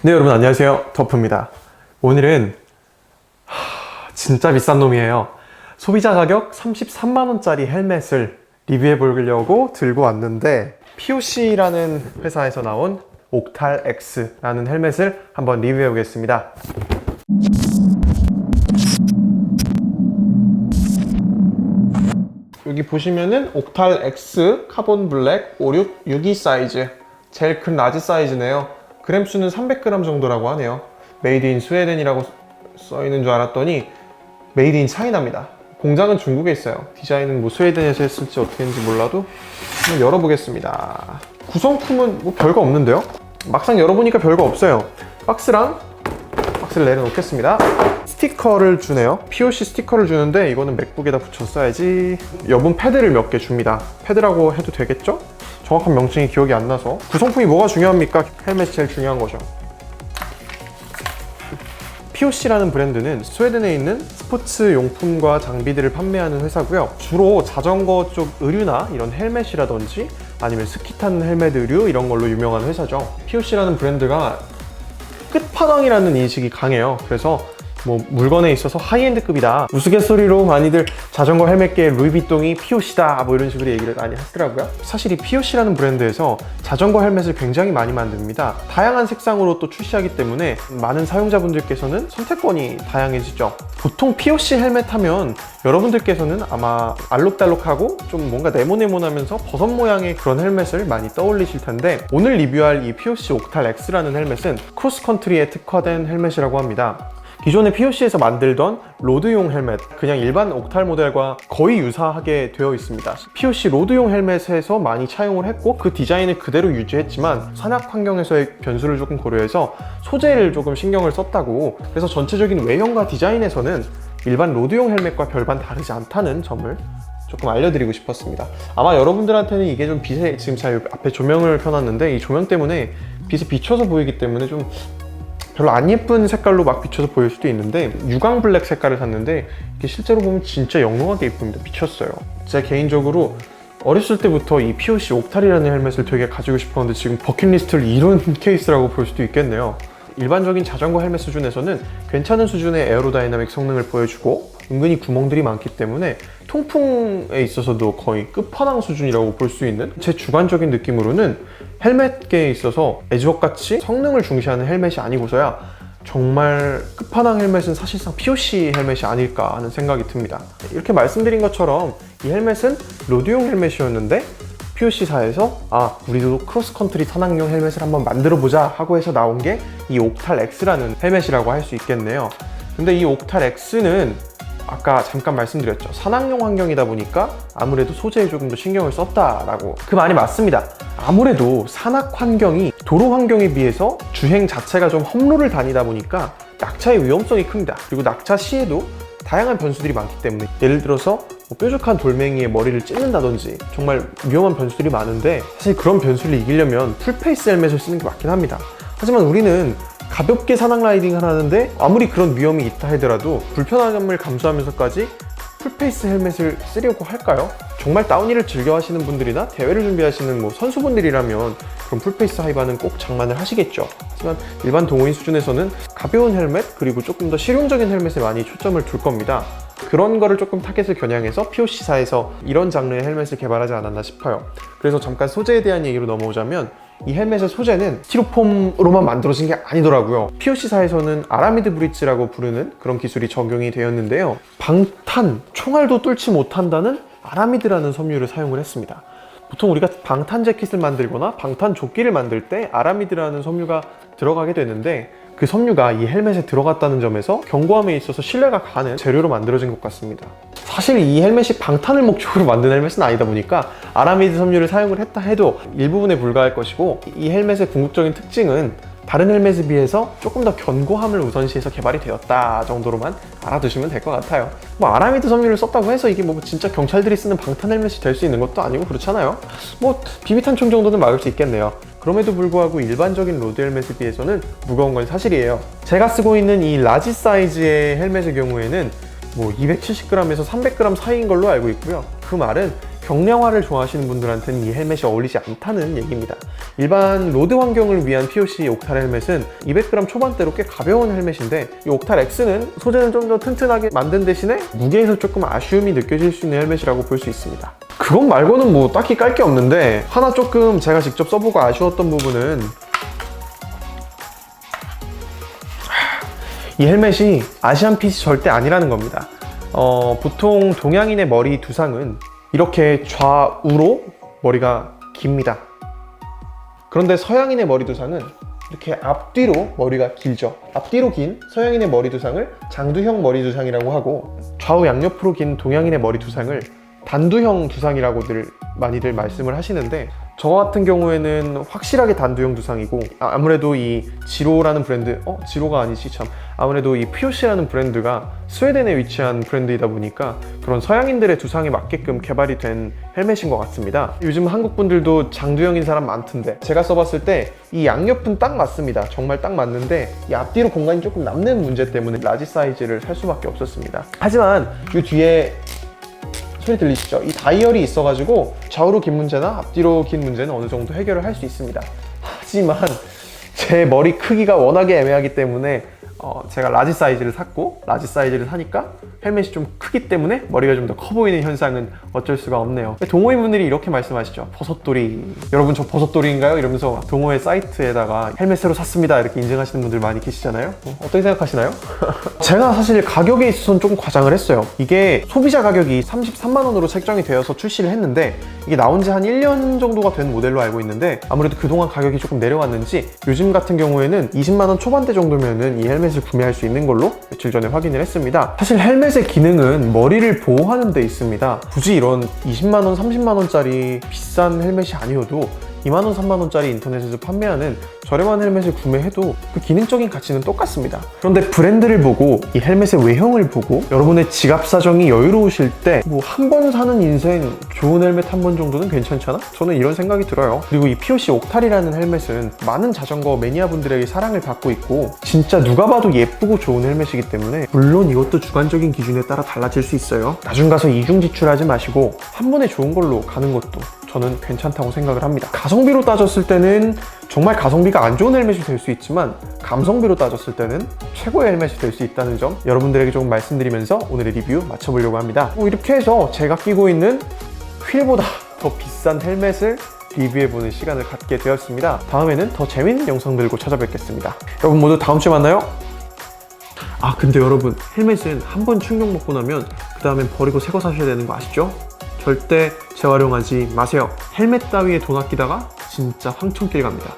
네, 여러분 안녕하세요. 더프입니다. 오늘은 진짜 비싼 놈이에요. 소비자 가격 33만원짜리 헬멧을 리뷰해 보려고 들고 왔는데 POC라는 회사에서 나온 옥탈 X라는 헬멧을 한번 리뷰해 보겠습니다. 여기 보시면은 옥탈 X 카본 블랙 5662 사이즈, 제일 큰 라지 사이즈네요. 그램 수는 300g 정도라고 하네요. 메이드 인 스웨덴이라고 써있는 줄 알았더니 메이드 인 차이나입니다. 공장은 중국에 있어요. 디자인은 뭐 스웨덴에서 했을지 어떻게 했는지 몰라도 한번 열어보겠습니다. 구성품은 뭐 별거 없는데요? 막상 열어보니까 별거 없어요. 박스를 내려놓겠습니다. 스티커를 주네요. POC 스티커를 주는데 이거는 맥북에다 붙여 써야지. 여분 패드를 몇 개 줍니다. 패드라고 해도 되겠죠? 정확한 명칭이 기억이 안 나서. 구성품이 뭐가 중요합니까? 헬멧이 제일 중요한 거죠. POC라는 브랜드는 스웨덴에 있는 스포츠 용품과 장비들을 판매하는 회사고요. 주로 자전거 쪽 의류나 이런 헬멧이라든지 아니면 스키 타는 헬멧 의류 이런 걸로 유명한 회사죠. POC라는 브랜드가 끝판왕이라는 인식이 강해요. 그래서 뭐 물건에 있어서 하이엔드급이다, 우스갯소리로 많이들 자전거 헬멧계의 루이비통이 POC다 뭐 이런 식으로 얘기를 많이 하더라고요. 사실 이 POC라는 브랜드에서 자전거 헬멧을 굉장히 많이 만듭니다. 다양한 색상으로 또 출시하기 때문에 많은 사용자분들께서는 선택권이 다양해지죠. 보통 POC 헬멧 하면 여러분들께서는 아마 알록달록하고 좀 뭔가 네모네모나면서 버섯 모양의 그런 헬멧을 많이 떠올리실 텐데, 오늘 리뷰할 이 POC 옥탈 X라는 헬멧은 크로스컨트리에 특화된 헬멧이라고 합니다. 기존의 POC에서 만들던 로드용 헬멧, 그냥 일반 옥탈 모델과 거의 유사하게 되어 있습니다. POC 로드용 헬멧에서 많이 차용을 했고 그 디자인을 그대로 유지했지만 산악 환경에서의 변수를 조금 고려해서 소재를 조금 신경을 썼다고, 그래서 전체적인 외형과 디자인에서는 일반 로드용 헬멧과 별반 다르지 않다는 점을 조금 알려드리고 싶었습니다. 아마 여러분들한테는 이게 좀 빛에, 지금 제가 앞에 조명을 펴놨는데 이 조명 때문에 빛에 비춰서 보이기 때문에 좀 별로 안 예쁜 색깔로 막 비춰서 보일 수도 있는데, 유광 블랙 색깔을 샀는데 이게 실제로 보면 진짜 영롱하게 예쁩니다. 비쳤어요. 제가 개인적으로 어렸을 때부터 이 POC 옥탈이라는 헬멧을 되게 가지고 싶었는데 지금 버킷리스트를 이룬 케이스라고 볼 수도 있겠네요. 일반적인 자전거 헬멧 수준에서는 괜찮은 수준의 에어로다이나믹 성능을 보여주고 은근히 구멍들이 많기 때문에 통풍에 있어서도 거의 끝판왕 수준이라고 볼 수 있는, 제 주관적인 느낌으로는 헬멧계에 있어서 에즈웍같이 성능을 중시하는 헬멧이 아니고서야 정말 끝판왕 헬멧은 사실상 POC 헬멧이 아닐까 하는 생각이 듭니다. 이렇게 말씀드린 것처럼 이 헬멧은 로드용 헬멧이었는데 POC사에서 우리도 크로스컨트리 산악용 헬멧을 한번 만들어보자 하고 해서 나온 게 이 옥탈 X라는 헬멧이라고 할 수 있겠네요. 근데 이 옥탈 X는 아까 잠깐 말씀드렸죠. 산악용 환경이다 보니까 아무래도 소재에 조금 더 신경을 썼다라고. 그 말이 맞습니다. 아무래도 산악 환경이 도로 환경에 비해서 주행 자체가 좀 험로를 다니다 보니까 낙차의 위험성이 큽니다. 그리고 낙차 시에도 다양한 변수들이 많기 때문에, 예를 들어서 뾰족한 돌멩이에 머리를 찢는다든지 정말 위험한 변수들이 많은데, 사실 그런 변수를 이기려면 풀페이스 헬멧을 쓰는 게 맞긴 합니다. 하지만 우리는 가볍게 산악 라이딩을 하는데 아무리 그런 위험이 있다 하더라도 불편함을 감수하면서까지 풀페이스 헬멧을 쓰려고 할까요? 정말 다운힐을 즐겨 하시는 분들이나 대회를 준비하시는 선수분들이라면 그럼 풀페이스 하이바는 꼭 장만을 하시겠죠. 하지만 일반 동호인 수준에서는 가벼운 헬멧, 그리고 조금 더 실용적인 헬멧에 많이 초점을 둘 겁니다. 그런 거를 조금 타겟을 겨냥해서 POC사에서 이런 장르의 헬멧을 개발하지 않았나 싶어요. 그래서 잠깐 소재에 대한 얘기로 넘어오자면, 이 헬멧의 소재는 스티로폼으로만 만들어진 게 아니더라고요. POC사에서는 아라미드 브릿지라고 부르는 그런 기술이 적용이 되었는데요. 방탄, 총알도 뚫지 못한다는 아라미드라는 섬유를 사용을 했습니다. 보통 우리가 방탄 재킷을 만들거나 방탄 조끼를 만들 때 아라미드라는 섬유가 들어가게 되는데, 그 섬유가 이 헬멧에 들어갔다는 점에서 견고함에 있어서 신뢰가 가는 재료로 만들어진 것 같습니다. 사실 이 헬멧이 방탄을 목적으로 만든 헬멧은 아니다 보니까 아라미드 섬유를 사용을 했다 해도 일부분에 불과할 것이고, 이 헬멧의 궁극적인 특징은 다른 헬멧에 비해서 조금 더 견고함을 우선시해서 개발이 되었다 정도로만 알아두시면 될 것 같아요. 아라미드 섬유를 썼다고 해서 이게 진짜 경찰들이 쓰는 방탄 헬멧이 될 수 있는 것도 아니고 그렇잖아요. 비비탄총 정도는 막을 수 있겠네요. 그럼에도 불구하고 일반적인 로드 헬멧에 비해서는 무거운 건 사실이에요. 제가 쓰고 있는 이 라지 사이즈의 헬멧의 경우에는 270g에서 300g 사이인 걸로 알고 있고요. 그 말은 경량화를 좋아하시는 분들한테는 이 헬멧이 어울리지 않다는 얘기입니다. 일반 로드 환경을 위한 POC 옥탈 헬멧은 200g 초반대로 꽤 가벼운 헬멧인데 이 옥탈 X는 소재는 좀 더 튼튼하게 만든 대신에 무게에서 조금 아쉬움이 느껴질 수 있는 헬멧이라고 볼 수 있습니다. 그것 말고는 뭐 딱히 깔 게 없는데 하나 조금 제가 직접 써보고 아쉬웠던 부분은 이 헬멧이 아시안 핏이 절대 아니라는 겁니다. 보통 동양인의 머리 두상은 이렇게 좌우로 머리가 깁니다. 그런데 서양인의 머리 두상은 이렇게 앞뒤로 머리가 길죠. 앞뒤로 긴 서양인의 머리 두상을 장두형 머리 두상이라고 하고, 좌우 양옆으로 긴 동양인의 머리 두상을 단두형 두상이라고들 많이들 말씀을 하시는데, 저 같은 경우에는 확실하게 단두형 두상이고, 아무래도 이 지로라는 브랜드, 지로가 아니지 참, 아무래도 이 POC라는 브랜드가 스웨덴에 위치한 브랜드이다 보니까 그런 서양인들의 두상에 맞게끔 개발이 된 헬멧인 것 같습니다. 요즘 한국 분들도 장두형인 사람 많던데, 제가 써봤을 때 이 양옆은 딱 맞습니다. 정말 딱 맞는데 이 앞뒤로 공간이 조금 남는 문제 때문에 라지 사이즈를 살 수밖에 없었습니다. 하지만 이 뒤에 소리 들리시죠? 이 다이얼이 있어가지고 좌우로 긴 문제나 앞뒤로 긴 문제는 어느 정도 해결을 할 수 있습니다. 하지만 제 머리 크기가 워낙에 애매하기 때문에 제가 라지 사이즈를 샀고, 라지 사이즈를 사니까 헬멧이 좀 크기 때문에 머리가 좀 더 커 보이는 현상은 어쩔 수가 없네요. 동호회 분들이 이렇게 말씀하시죠. 버섯돌이. 여러분 저 버섯돌이인가요? 이러면서 동호회 사이트에다가 헬멧 새로 샀습니다 이렇게 인증하시는 분들 많이 계시잖아요. 어떻게 생각하시나요? 제가 사실 가격에 있어서는 조금 과장을 했어요. 이게 소비자 가격이 33만 원으로 책정이 되어서 출시를 했는데, 이게 나온 지 한 1년 정도가 된 모델로 알고 있는데, 아무래도 그동안 가격이 조금 내려왔는지 요즘 같은 경우에는 20만 원 초반대 정도면은 이 헬멧을 구매할 수 있는 걸로 며칠 전에 확인을 했습니다. 사실 헬멧의 기능은 머리를 보호하는 데 있습니다. 굳이 이런 20만 원, 30만 원짜리 비싼 헬멧이 아니어도 2만 원, 3만 원짜리 인터넷에서 판매하는 저렴한 헬멧을 구매해도 그 기능적인 가치는 똑같습니다. 그런데 브랜드를 보고, 이 헬멧의 외형을 보고, 여러분의 지갑 사정이 여유로우실 때 뭐 한 번 사는 인생 좋은 헬멧 한 번 정도는 괜찮잖아? 저는 이런 생각이 들어요. 그리고 이 POC 옥탈이라는 헬멧은 많은 자전거 매니아분들에게 사랑을 받고 있고, 진짜 누가 봐도 예쁘고 좋은 헬멧이기 때문에, 물론 이것도 주관적인 기준에 따라 달라질 수 있어요. 나중 가서 이중 지출하지 마시고 한 번에 좋은 걸로 가는 것도 저는 괜찮다고 생각을 합니다. 가성비로 따졌을 때는 정말 가성비가 안 좋은 헬멧이 될 수 있지만, 감성비로 따졌을 때는 최고의 헬멧이 될 수 있다는 점 여러분들에게 조금 말씀드리면서 오늘의 리뷰 마쳐보려고 합니다. 이렇게 해서 제가 끼고 있는 휠보다 더 비싼 헬멧을 리뷰해보는 시간을 갖게 되었습니다. 다음에는 더 재밌는 영상 들고 찾아뵙겠습니다. 여러분 모두 다음 주에 만나요. 근데 여러분, 헬멧은 한 번 충격 먹고 나면 그 다음엔 버리고 새 거 사셔야 되는 거 아시죠? 절대 재활용하지 마세요. 헬멧 따위에 돈 아끼다가 진짜 황천길 갑니다.